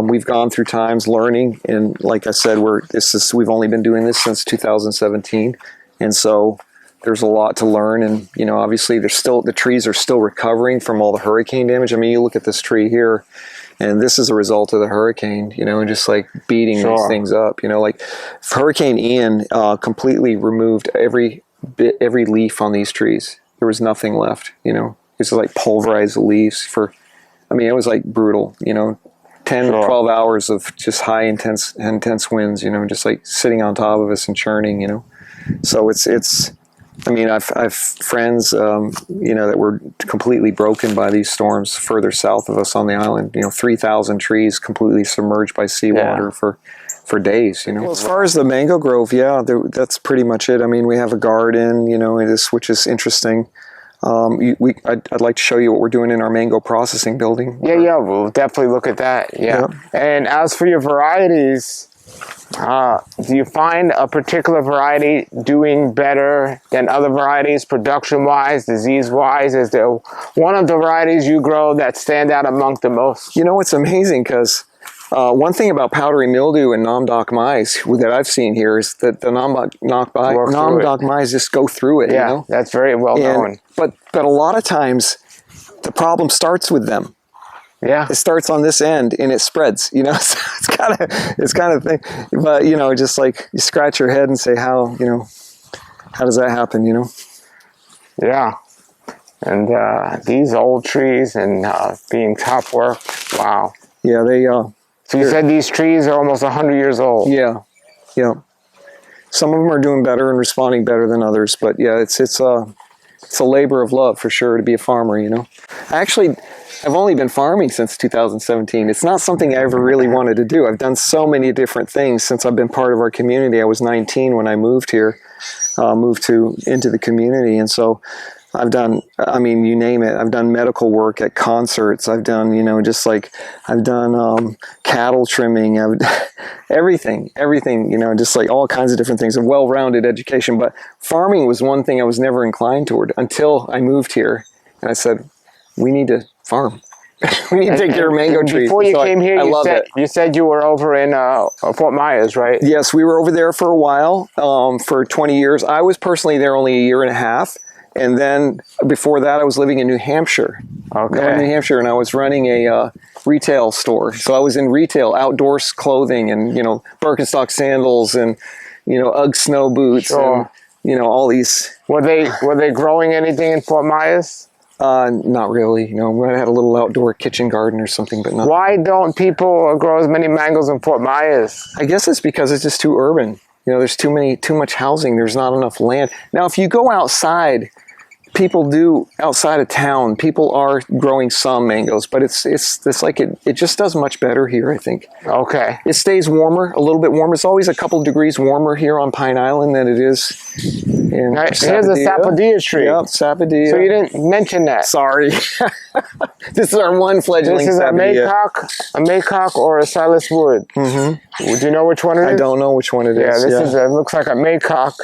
we've gone through times learning, and like I said, we've only been doing this since 2017, and so there's a lot to learn, and obviously the trees are still recovering from all the hurricane damage. I mean, you look at this tree here. And this is a result of the hurricane, and just like beating these things up, like Hurricane Ian completely removed every leaf on these trees. There was nothing left, It's like pulverized leaves it was like brutal, 10, 12 hours of just high intense winds, just like sitting on top of us and churning, So I've friends, that were completely broken by these storms further south of us on the island. 3,000 trees completely submerged by seawater for days. Well, as far as the mango grove, that's pretty much it. I mean, we have a garden, which is interesting. I'd like to show you what we're doing in our mango processing building. Yeah, we'll definitely look at that. Yeah. And as for your varieties, do you find a particular variety doing better than other varieties, production-wise, disease-wise? Is there one of the varieties you grow that stand out among the most? It's amazing because one thing about powdery mildew and Namdok mice that I've seen here is that the Namdok mice just go through it. Yeah, that's very well known. But a lot of times the problem starts with them. Yeah, it starts on this end and it spreads. So it's kind of thing. But just like you scratch your head and say, how does that happen? Yeah, and these old trees and being top work. Wow. Yeah, they. So you said these trees are almost 100 years old. Yeah. Some of them are doing better and responding better than others, but yeah, it's a labor of love for sure to be a farmer. I've only been farming since 2017. It's not something I ever really wanted to do. I've done so many different things since I've been part of our community. I was 19 when I moved here, into the community. And so I've done, you name it. I've done medical work at concerts. I've done, I've done cattle trimming. Everything, just like all kinds of different things, a well-rounded education. But farming was one thing I was never inclined toward until I moved here. And I said, we need to farm. We need to take care of mango trees. Before you came here, you said you were over in Fort Myers, right? Yes, we were over there for a while, for 20 years. I was personally there only a year and a half. And then before that, I was living in New Hampshire. Okay. New Hampshire, and I was running a retail store. So I was in retail, outdoors clothing, and Birkenstock sandals, and UGG snow boots, and all these. Were they growing anything in Fort Myers? Not really. I had a little outdoor kitchen garden or something, but not. Why don't people grow as many mangoes in Fort Myers? I guess it's because it's just too urban. There's too much housing. There's not enough land. Now, if you go outside, people do outside of town. People are growing some mangoes, but it's like it just does much better here, I think. Okay. It stays warmer, a little bit warmer. It's always a couple of degrees warmer here on Pine Island than it is in Here's a sapodilla tree. Yep, sapodilla. So you didn't mention that. Sorry. This is our one fledgling sapodilla. This is a maycock or a Silas wood. Mm-hmm. Would you know which one it is? I don't know which one it is. It looks like a maycock.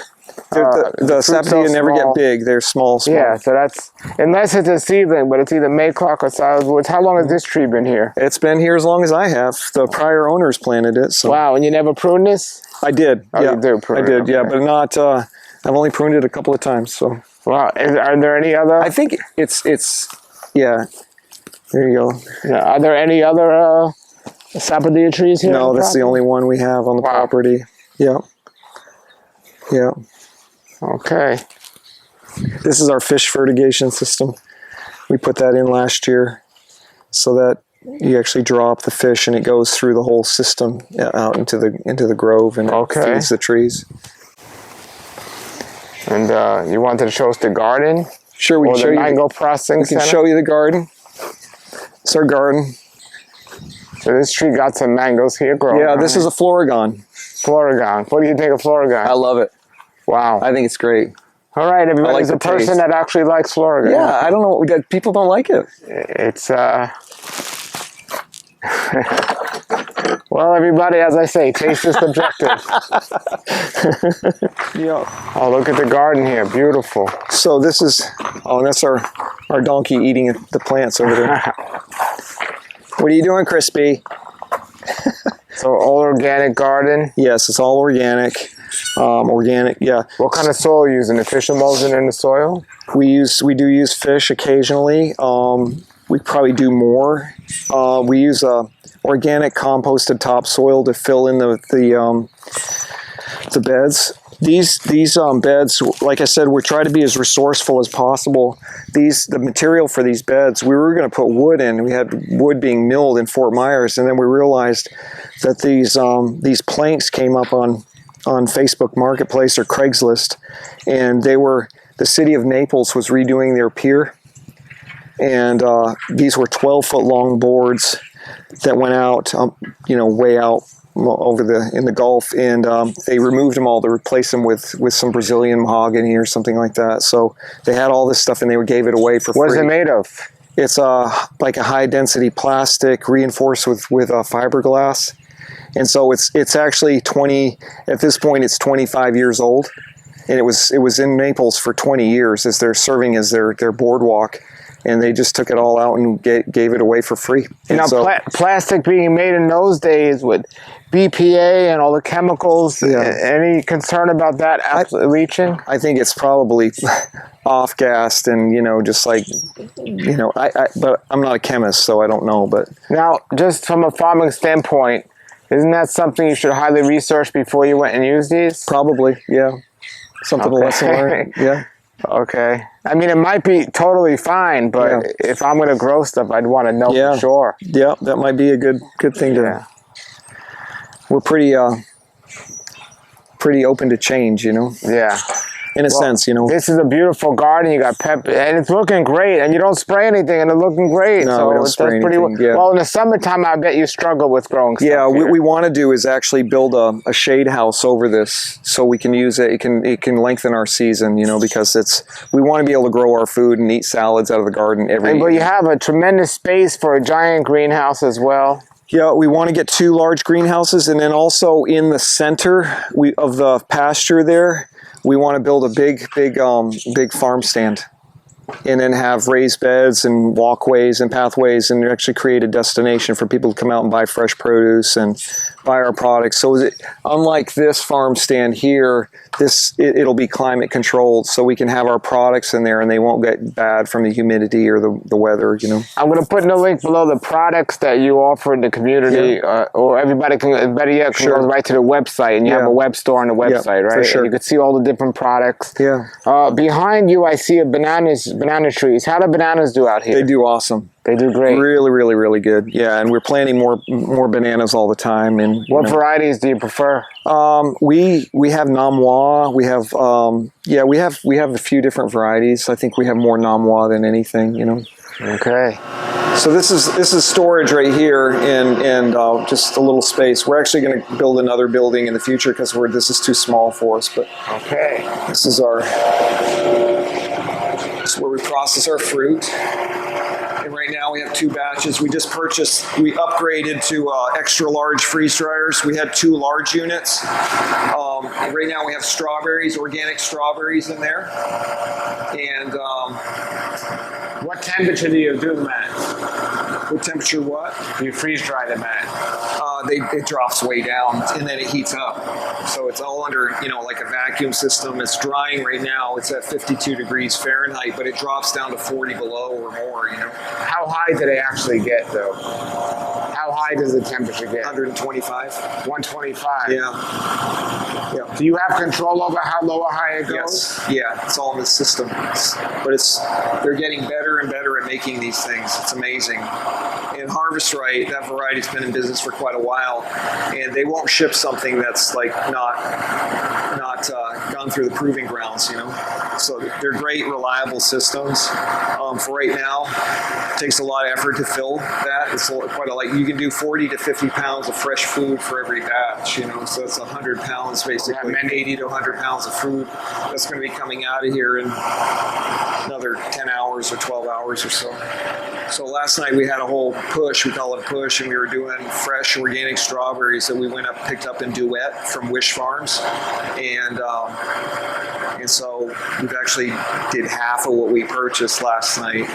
The sapodilla never get big. They're small. Yeah, so that's, unless it's a seedling, but it's either maycock or Silas woods. How long has this tree been here? It's been here as long as I have. The prior owners planted it. So. Wow, and you never pruned this? I did. Oh, yeah. You did prune I did, okay. Yeah, but not, I've only pruned it a couple of times, so. Wow, are there any other? I think it's yeah, there you go. Yeah, are there any other sapodilla trees here? No, that's the only one we have on the property. Yeah. Yeah. Okay. This is our fish fertigation system. We put that in last year so that you actually drop the fish and it goes through the whole system out into the grove and it feeds the trees. And you wanted to show us the garden? Sure, we Or can the show you. mango processing We can center? show you the garden. It's our garden. So this tree got some mangoes here growing. Yeah, this is a Floragon. Floragon. What do you think of Floragon? I love it. Wow. I think it's great. All right, everybody. like There's a the person taste. that actually likes Floragon. Yeah, I don't know. People don't like it. It's well, everybody, as I say, taste is subjective. Yeah. Oh, look at the garden here. Beautiful. So this is, oh, that's our donkey eating the plants over there. What are you doing, Crispy? So all organic garden. Yes, it's all organic. Organic, yeah. What kind of soil are you using? Fish emulsion in the soil? We do use fish occasionally. We probably do more. We use organic composted topsoil to fill in the beds. These beds, like I said, we try to be as resourceful as possible. The material for these beds, we were going to put wood in. We had wood being milled in Fort Myers, and then we realized that these planks came up on Facebook Marketplace or Craigslist, and the city of Naples was redoing their pier, and these were 12-foot long boards that went out, way out over in the Gulf, and they removed them all to replace them with some Brazilian mahogany or something like that. So they had all this stuff, and they gave it away for free. What is it made of? It's like a high density plastic reinforced with fiberglass. And so it's actually at this point it's 25 years old, and it was in Naples for 20 years as they're serving as their boardwalk, and they just took it all out and gave it away for free. Now, plastic being made in those days with BPA and all the chemicals, any concern about that leaching? I think it's probably off-gassed and, just like, but I'm not a chemist, so I don't know. But now, just from a farming standpoint, isn't that something you should highly research before you went and used these? Probably, yeah. Something a lesson learned, yeah. Okay. I mean, it might be totally fine, but if I'm going to grow stuff, I'd want to know for sure. Yeah, that might be a good thing to. We're pretty open to change, Yeah. In a sense, This is a beautiful garden. You got pepper, and it's looking great. And you don't spray anything, and it's looking great. No, so we don't spray anything. Yeah. Well, in the summertime, I bet you struggle with growing stuff. Yeah, here. what we want to do is actually build a shade house over this, so we can use it. It can lengthen our season, because we want to be able to grow our food and eat salads out of the garden every year. But you have a tremendous space for a giant greenhouse as well. Yeah, we want to get 2 large greenhouses, and then also in the center of the pasture there, we want to build a big farm stand, and then have raised beds and walkways and pathways, and actually create a destination for people to come out and buy fresh produce and buy our products. So unlike this farm stand here, it'll be climate controlled, so we can have our products in there and they won't get bad from the humidity or the weather. I'm going to put in the link below the products that you offer in the community, or everybody can, better yet, can go right to the website, and you have a web store on the website, right? For sure. And you can see all the different products. Yeah. Behind you, I see banana trees. How do bananas do out here? They do awesome. They do great. Really, really, really good. Yeah, and we're planting more bananas all the time. And what varieties do you prefer? We have Namwa. We have we have a few different varieties. I think we have more Namwa than anything. Okay. So this is storage right here, and just a little space. We're actually going to build another building in the future because this is too small for us. But okay, this is where we process our fruit. And right now we have 2 batches. We upgraded to extra large freeze dryers. We had 2 large units. And right now we have organic strawberries in there. And what temperature do you do them at? What temperature what? Do you freeze dry them at? It drops way down, and then it heats up. So it's all under, like a vacuum system. It's drying right now. It's at 52 degrees Fahrenheit, but it drops down to 40 below or more, How high do they actually get, though? How high does the temperature get? 125. 125? Yeah. Do you have control over how low or high it goes? Yes. Yeah, it's all in the system. They're getting better and better at making these things. It's amazing. And Harvest Right, that variety's been in business for quite a while, and they won't ship something that's like not gone through the proving grounds, you know. So they're great, reliable systems. For right now, it takes a lot of effort to fill that. It's quite a, like, you can do 40 to 50 pounds of fresh food for every batch, you know. So it's 100 pounds basically, 80 to 100 pounds of food that's going to be coming out of here in another 10 hours or 12 hours or so. So last night we had a whole push, we call it a push, and we were doing fresh organic strawberries that we went up, picked up in Duet from Wish Farms. And so we've actually did half of what we purchased last night.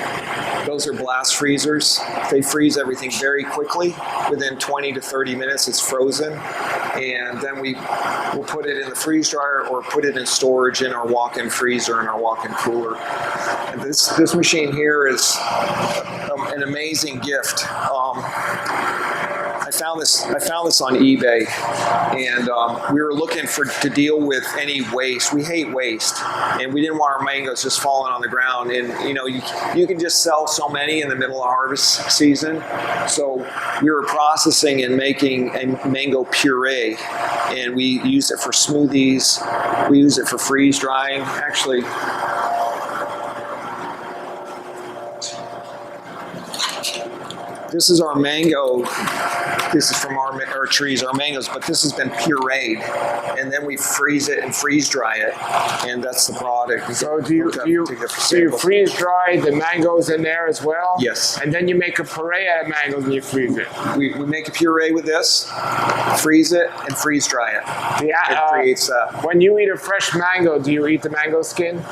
Those are blast freezers. They freeze everything very quickly. Within 20 to 30 minutes, it's frozen. And then we'll put it in the freeze dryer or put it in storage in our walk-in freezer and our walk-in cooler. And this machine here is an amazing gift. I found this on eBay, and we were looking to deal with any waste. We hate waste, and we didn't want our mangoes just falling on the ground. And you know, you can just sell so many in the middle of harvest season. So we were processing and making a mango puree, and we use it for smoothies. We use it for freeze drying. Actually, this is our mango. This is from our trees, our mangoes, but this has been pureed, and then we freeze it and freeze dry it, and that's the product. So do you freeze dry the mangoes in there as well? Yes. And then you make a puree out of mangoes and you freeze it? We make a puree with this, freeze it, and freeze dry it. It creates that. When you eat a fresh mango, do you eat the mango skin?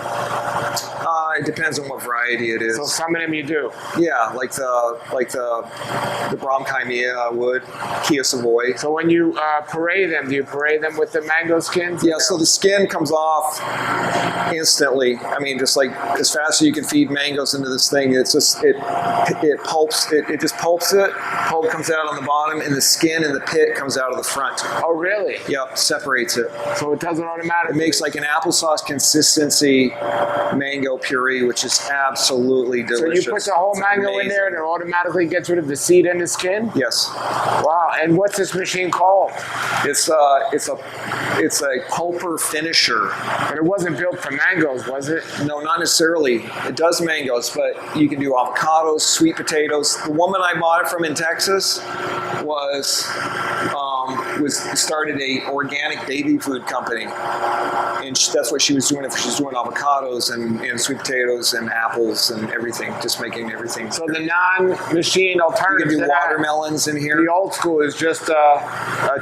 It depends on what variety it is. So some of them you do? Yeah, like the Bromkeimia I would, Kia Savoy. So when you puree them, do you puree them with the mango skins? Yeah, so the skin comes off instantly. I mean, just like as fast as you can feed mangoes into this thing, it's just it pulps it just pulps it. Pulp comes out on the bottom, and the skin and the pit comes out of the front. Oh, really? Yep, separates it. So it doesn't automatically. It makes like an applesauce consistency mango puree, which is absolutely delicious. So you put the whole mango in there, and it automatically gets rid of the seed and the skin? Yes. Wow. And what's this machine called? It's a pulper finisher. But it wasn't built for mangoes, was it? No, not necessarily. It does mangoes, but you can do avocados, sweet potatoes. The woman I bought it from in Texas started a organic baby food company, and that's what she was doing. She's doing avocados and sweet potatoes and apples and everything, just making everything. So the non-machine alternative. You can do watermelons in here. The old school is just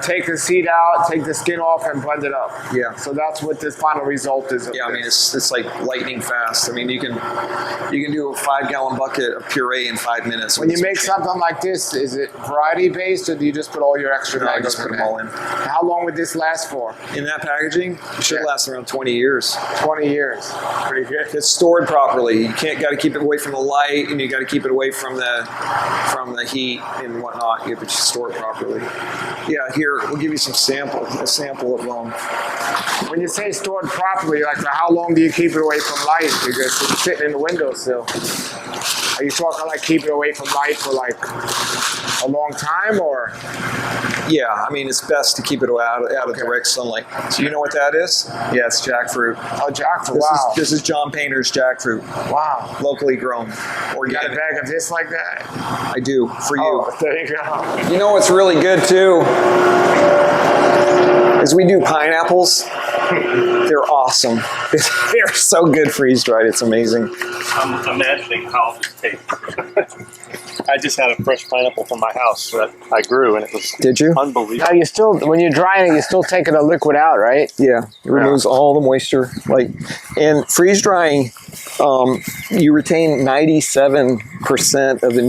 take the seed out, take the skin off, and blend it up. Yeah. So that's what this final result is. Yeah, I mean it's like lightning fast. I mean you can do a 5-gallon bucket of puree in 5 minutes. When you make something like this, is it variety based, or do you just put all your extra mangoes? I just put them all in. How long would this last for? In that packaging, it should last around 20 years. 20 years. Pretty good. It's stored properly. You got to keep it away from the light, and you got to keep it away from the heat and whatnot. You have to store it properly. Yeah, here we'll give you a sample of them. When you say stored properly, like how long do you keep it away from light? Because it's sitting in the windowsill. Are you talking like keep it away from light for like a long time, or? Yeah, I mean it's best to keep it out of direct sunlight. So you know what that is? Yeah, it's jackfruit. Oh, jackfruit! Wow. This is John Painter's jackfruit. Wow. Locally grown. You got a bag of this like that? I do for you. Oh, there you go. You know what's really good too? Is we do pineapples. They're awesome. They're so good freeze dried. It's amazing. I'm imagining how this tastes. I just had a fresh pineapple from my house that I grew, and it was unbelievable. Now you still, when you're drying it, you're still taking the liquid out, right? Yeah, it removes all the moisture. And freeze drying, you retain 97% of the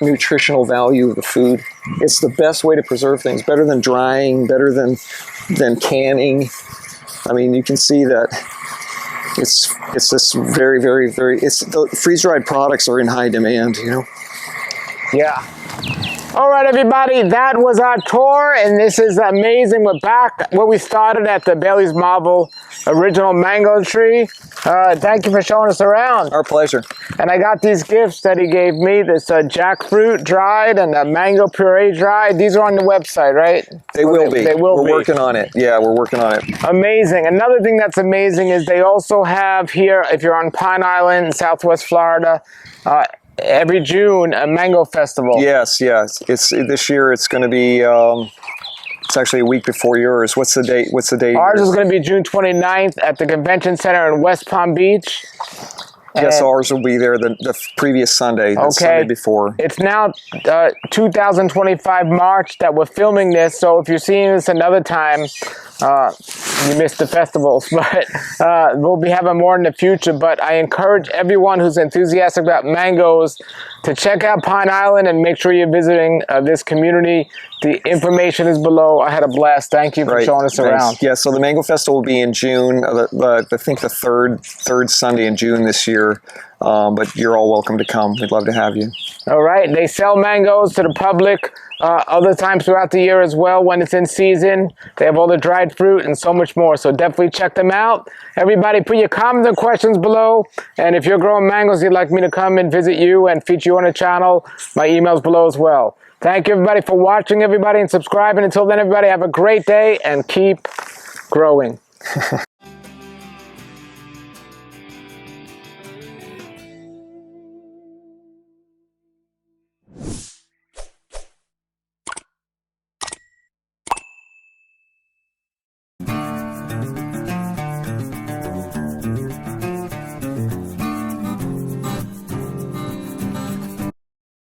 nutritional value of the food. It's the best way to preserve things. Better than drying. Better than canning. I mean, you can see that it's just very, very, very. The freeze dried products are in high demand. You know. Yeah. All right, everybody, that was our tour, and this is amazing. We're back where we started at the Bailey's Marble original mango tree. Thank you for showing us around. Our pleasure. And I got these gifts that he gave me, this jackfruit dried and a mango puree dried. These are on the website, right? They will be. They will We're be. working on it. Yeah, we're working on it. Amazing. Another thing that's amazing is they also have here, if you're on Pine Island, Southwest Florida, every June, a mango festival. Yes. It's this year. It's going to be. It's actually a week before yours. What's the date? Ours is going to be June 29th at the Convention Center in West Palm Beach. Yes, ours will be there the previous Sunday, the Sunday before. It's now 2025 March that we're filming this, so if you're seeing this another time, you missed the festivals, but we'll be having more in the future. But I encourage everyone who's enthusiastic about mangoes to check out Pine Island and make sure you're visiting this community. The information is below. I had a blast. Thank you for showing us around. Yeah, so the Mango Festival will be in June. I think the third Sunday in June this year. But you're all welcome to come. We'd love to have you. All right. They sell mangoes to the public other times throughout the year as well when it's in season. They have all the dried fruit and so much more. So definitely check them out. Everybody, put your comments and questions below. And if you're growing mangoes, you'd like me to come and visit you and feature you on the channel, my email's below as well. Thank you, everybody, for watching, everybody, and subscribing. Until then, everybody, have a great day and keep growing.